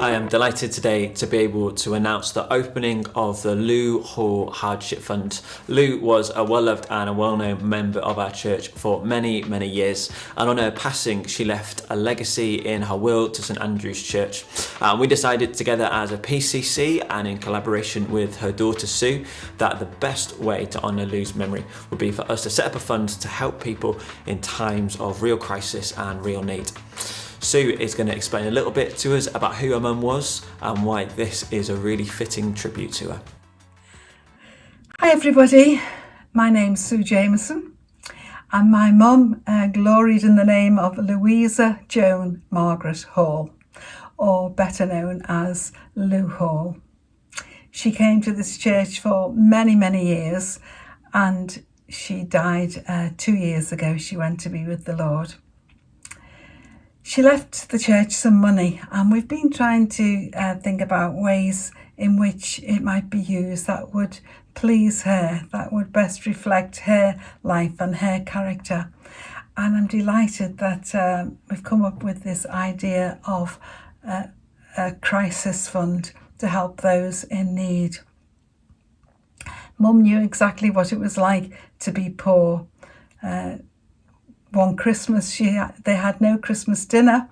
I am delighted today to be able to announce the opening of the Lou Hall Hardship Fund. Lou was a well-loved and a well-known member of our church for many, many years, and on her passing she left a legacy in her will to St Andrew's Church. We decided together as a PCC and in collaboration with her daughter Sue that the best way to honour Lou's memory would be for us to set up a fund to help people in times of real crisis and real need. Sue is going to explain a little bit to us about who her mum was and why this is a really fitting tribute to her. Hi everybody, my name's Sue Jameson and my mum gloried in the name of Louisa Joan Margaret Hall, or better known as Lou Hall. She came to this church for many, many years and she died 2 years ago. She went to be with the Lord. She left the church some money, and we've been trying to think about ways in which it might be used that would please her, that would best reflect her life and her character. And I'm delighted that we've come up with this idea of a crisis fund to help those in need. Mum knew exactly what it was like to be poor. One Christmas they had no Christmas dinner,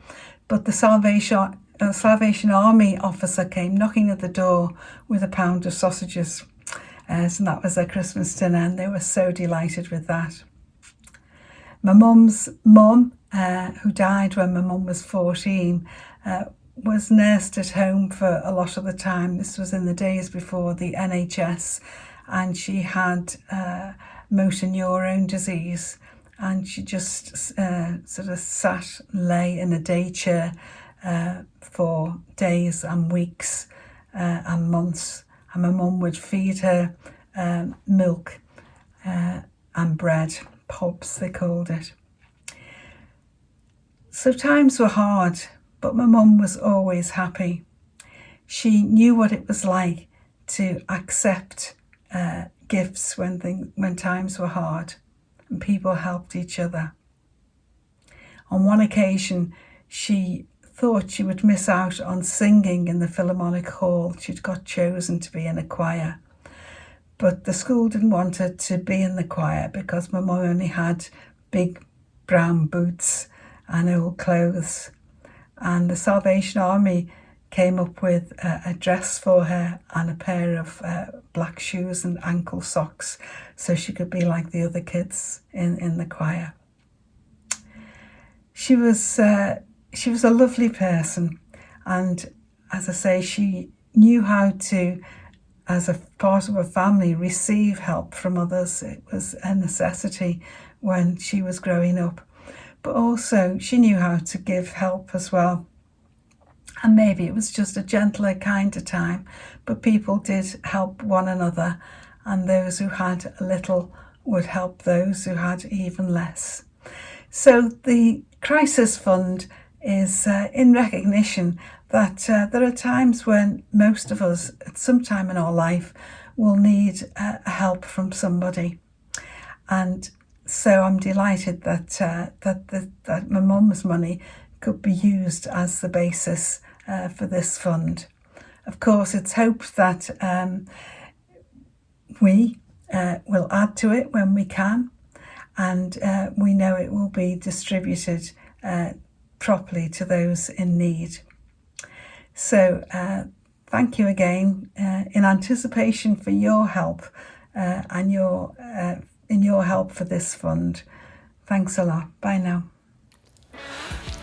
but the Salvation Army officer came knocking at the door with a pound of sausages. So that was their Christmas dinner, and they were so delighted with that. My mum's mum, who died when my mum was 14, was nursed at home for a lot of the time. This was in the days before the NHS, and she had motor neurone disease. And she just sort of lay in a day chair for days and weeks and months. And my mum would feed her milk and bread, pobs they called it. So times were hard, but my mum was always happy. She knew what it was like to accept gifts when times were hard. And people helped each other. On one occasion, she thought she would miss out on singing in the Philharmonic Hall. She'd got chosen to be in a choir. But the school didn't want her to be in the choir because my mum only had big brown boots and old clothes. And the Salvation Army came up with a dress for her and a pair of black shoes and ankle socks so she could be like the other kids in the choir. She was a lovely person, and as I say, she knew how to, as a part of a family, receive help from others. It was a necessity when she was growing up, but also she knew how to give help as well. And maybe it was just a gentler, kinder time, but people did help one another, and those who had a little would help those who had even less. So the Crisis Fund is in recognition that there are times when most of us, at some time in our life, will need help from somebody. And so I'm delighted that my mum's money could be used as the basis for this fund. Of course, it's hoped that we will add to it when we can, and we know it will be distributed properly to those in need. So thank you again in anticipation for your help and in your help for this fund. Thanks a lot. Bye now.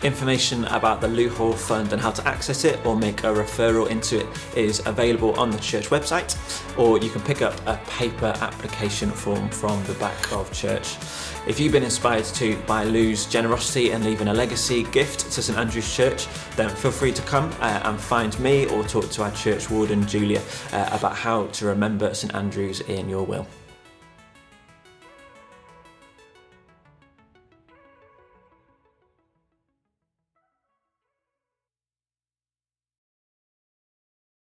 Information about the Lou Hall Fund and how to access it or make a referral into it is available on the church website, or you can pick up a paper application form from the back of church. If you've been inspired to by Lou's generosity and leaving a legacy gift to St Andrew's Church, then feel free to come and find me or talk to our church warden Julia about how to remember St Andrew's in your will.